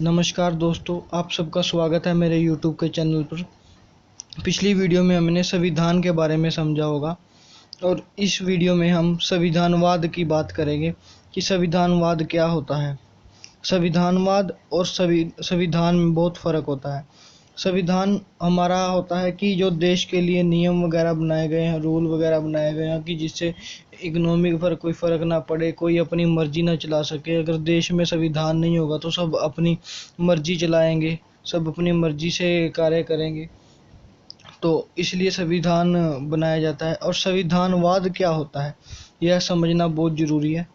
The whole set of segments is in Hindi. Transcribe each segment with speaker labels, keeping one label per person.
Speaker 1: नमस्कार दोस्तों, आप सबका स्वागत है मेरे YouTube के चैनल पर। पिछली वीडियो में हमने संविधान के बारे में समझा होगा और इस वीडियो में हम संविधानवाद की बात करेंगे कि संविधानवाद क्या होता है। संविधानवाद और संविधान में बहुत फ़र्क होता है। संविधान हमारा होता है कि जो देश के लिए नियम वगैरह बनाए गए हैं, रूल वगैरह बनाए गए हैं कि जिससे इकोनॉमिक पर कोई फ़र्क ना पड़े, कोई अपनी मर्जी ना चला सके। अगर देश में संविधान नहीं होगा तो सब अपनी मर्जी चलाएंगे, सब अपनी मर्जी से कार्य करेंगे। तो इसलिए संविधान बनाया जाता है। और संविधानवाद क्या होता है यह समझना बहुत ज़रूरी है।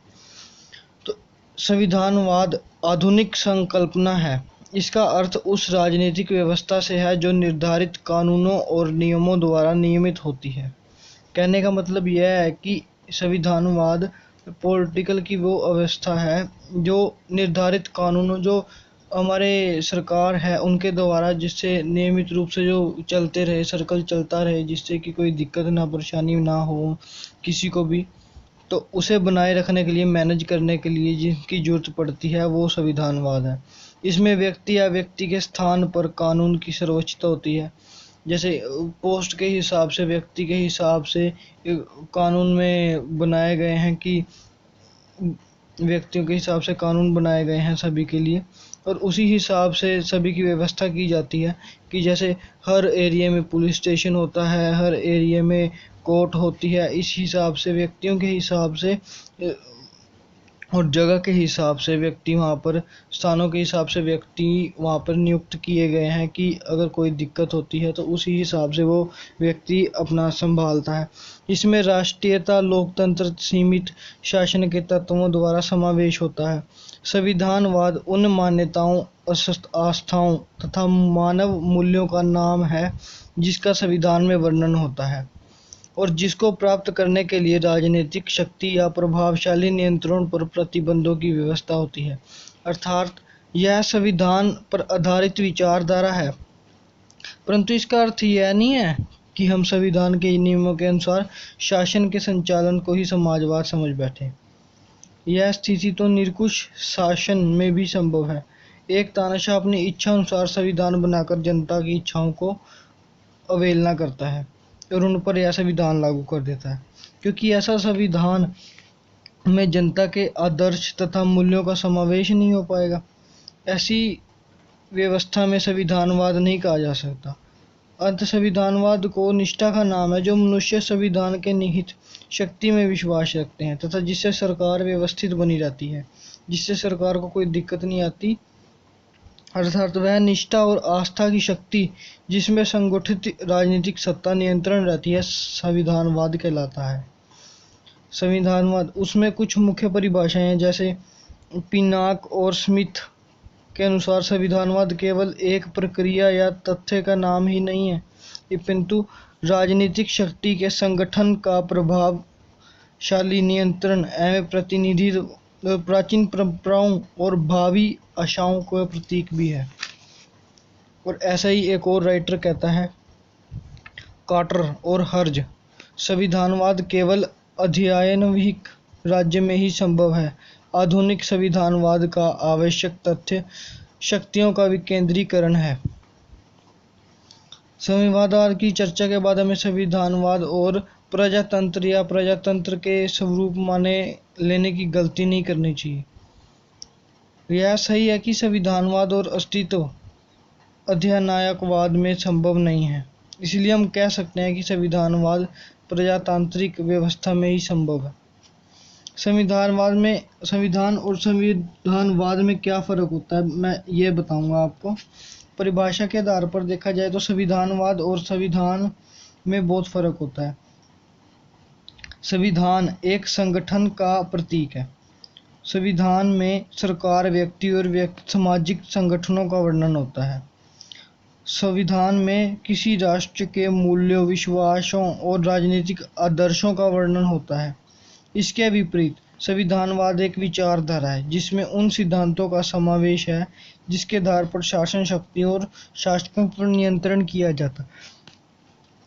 Speaker 1: तो संविधानवाद आधुनिक संकल्पना है। इसका अर्थ उस राजनीतिक व्यवस्था से है जो निर्धारित कानूनों और नियमों द्वारा नियमित होती है। कहने का मतलब यह है कि संविधानवाद पॉलिटिकल की वो अवस्था है जो निर्धारित कानूनों, जो हमारे सरकार है उनके द्वारा, जिससे नियमित रूप से जो चलते रहे, सर्कल चलता रहे, जिससे कि कोई दिक्कत ना परेशानी ना हो किसी को भी। तो उसे बनाए रखने के लिए, मैनेज करने के लिए जिसकी जरूरत पड़ती है वो संविधानवाद है। इसमें व्यक्ति या व्यक्ति के स्थान पर कानून की सर्वोच्चता होती है। जैसे पोस्ट के हिसाब से, व्यक्ति के हिसाब से कानून में बनाए गए हैं कि व्यक्तियों के हिसाब से कानून बनाए गए हैं सभी के लिए, और उसी हिसाब से सभी की व्यवस्था की जाती है। कि जैसे हर एरिया में पुलिस स्टेशन होता है, हर एरिया में कोर्ट होती है, इस हिसाब से व्यक्तियों के हिसाब से और जगह के हिसाब से व्यक्ति वहाँ पर, स्थानों के हिसाब से व्यक्ति वहाँ पर नियुक्त किए गए हैं कि अगर कोई दिक्कत होती है तो उसी हिसाब से वो व्यक्ति अपना संभालता है। इसमें राष्ट्रीयता, लोकतंत्र, सीमित शासन के तत्वों द्वारा समावेश होता है। संविधानवाद उन मान्यताओं, आस्थाओं तथा मानव मूल्यों का नाम है जिसका संविधान में वर्णन होता है और जिसको प्राप्त करने के लिए राजनीतिक शक्ति या प्रभावशाली नियंत्रण पर प्रतिबंधों की व्यवस्था होती है। अर्थात यह संविधान पर आधारित विचारधारा है। परंतु इसका अर्थ यह नहीं है कि हम संविधान के नियमों के अनुसार शासन के संचालन को ही समाजवाद समझ बैठे। यह स्थिति तो निरंकुश शासन में भी संभव है। एक तानाशाह अपनी इच्छा अनुसार संविधान बनाकर जनता की इच्छाओं को अवहेलना करता है और उन पर यह संविधान लागू कर देता है, क्योंकि ऐसा संविधान में जनता के आदर्श तथा मूल्यों का समावेश नहीं हो पाएगा। ऐसी व्यवस्था में संविधानवाद नहीं कहा जा सकता। अंत संविधानवाद को निष्ठा का नाम है, जो मनुष्य संविधान के निहित शक्ति में विश्वास रखते हैं तथा जिससे सरकार व्यवस्थित बनी रहती है, जिससे सरकार को कोई दिक्कत नहीं आती। अर्थात वह निष्ठा और आस्था की शक्ति जिसमें संगठित राजनीतिक सत्ता नियंत्रण रहती है, संविधानवाद कहलाता है। संविधानवाद, उसमें कुछ मुख्य परिभाषाएं हैं। जैसे पिनाक और स्मिथ के अनुसार संविधानवाद केवल एक प्रक्रिया या तथ्य का नाम ही नहीं है, किंतु राजनीतिक शक्ति के संगठन का प्रभावशाली नियंत्रण एवं प्रतिनिधित्व, प्राचीन परंपराओं और भावी आशाओं का प्रतीक भी है। और ऐसा ही एक और राइटर कहता है, कार्टर और हर्ज, संविधानवाद केवल अध्ययनविहीन राज्य में ही संभव है। आधुनिक संविधानवाद का आवश्यक तथ्य शक्तियों का विकेंद्रीकरण है। संविधानवाद की चर्चा के बाद हमें संविधानवाद और प्रजातंत्र या प्रजातंत्र के स्वरूप माने लेने की गलती नहीं करनी चाहिए। यह सही है कि संविधानवाद और अस्तित्व अधिनायकवाद में संभव नहीं है। इसलिए हम कह सकते हैं कि संविधानवाद प्रजातांत्रिक व्यवस्था में ही संभव है। संविधान और संविधानवाद में क्या फ़र्क होता है, मैं ये बताऊंगा आपको। परिभाषा के आधार पर देखा जाए तो संविधानवाद और संविधान में बहुत फ़र्क होता है। संविधान एक संगठन का प्रतीक है। संविधान में सरकार, व्यक्ति और सामाजिक संगठनों का वर्णन होता है। संविधान में किसी राष्ट्र के मूल्यों, विश्वासों और राजनीतिक आदर्शों का वर्णन होता है। इसके विपरीत संविधानवाद एक विचारधारा है जिसमें उन सिद्धांतों का समावेश है जिसके आधार पर शासन शक्ति और शासकों पर नियंत्रण किया जाता है।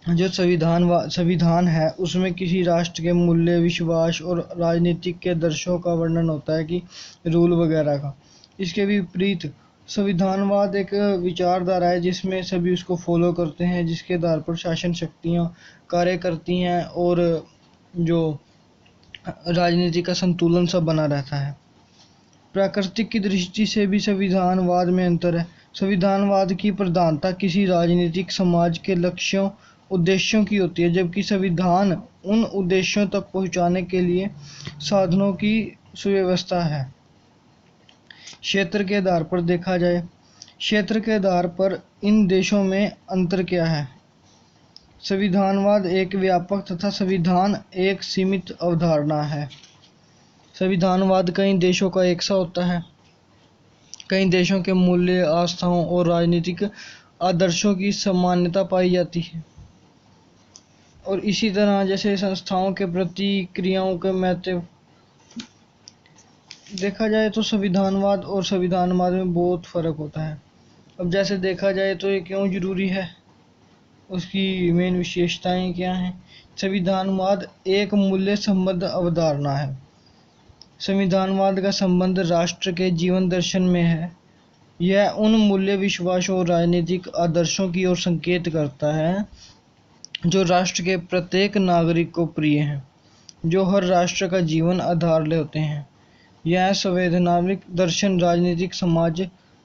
Speaker 1: जो संविधान है उसमें किसी राष्ट्र के मूल्य, विश्वास और राजनीतिक के आदर्शों का वर्णन होता है कि रूल वगैरह का। इसके विपरीत संविधानवाद एक विचारधारा है जिसमें सभी उसको फॉलो करते हैं, जिसके आधार पर शासन शक्तियाँ कार्य करती हैं और जो राजनीति का संतुलन सब बना रहता है। प्राकृतिक की दृष्टि से भी संविधानवाद में अंतर है। संविधानवाद की प्रधानता किसी राजनीतिक समाज के लक्ष्यों उद्देश्यों की होती है, जबकि संविधान उन उद्देश्यों तक पहुंचाने के लिए साधनों की सुव्यवस्था है। क्षेत्र के आधार पर देखा जाए, क्षेत्र के आधार पर इन देशों में अंतर क्या है। संविधानवाद एक व्यापक तथा संविधान एक सीमित अवधारणा है। संविधानवाद कई देशों का एक सा होता है। कई देशों के मूल्य, आस्थाओं और राजनीतिक आदर्शों की समानता पाई जाती है, और इसी तरह जैसे संस्थाओं के प्रति क्रियाओं के महत्व देखा जाए तो संविधानवाद और संविधानवाद में बहुत फ़र्क होता है। अब जैसे देखा जाए तो ये क्यों ज़रूरी है, उसकी मेन विशेषताएं क्या हैं। संविधानवाद एक मूल्य संबद्ध अवधारणा है। संविधानवाद का संबंध राष्ट्र के जीवन दर्शन में है। यह उन मूल्य, विश्वासों और राजनीतिक आदर्शों की ओर संकेत करता है जो राष्ट्र के प्रत्येक नागरिक को प्रिय हैं, जो हर राष्ट्र का जीवन आधार होते हैं। यह संवैधानिक दर्शन राजनीतिक समाज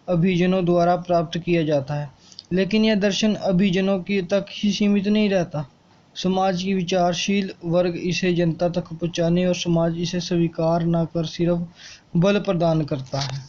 Speaker 1: अभिजनों द्वारा प्राप्त किया जाता है, लेकिन यह दर्शन अभिजनों की तक ही सीमित नहीं रहता। समाज की विचारशील वर्ग इसे जनता तक पहुँचाने और समाज इसे स्वीकार न कर सिर्फ बल प्रदान करता है।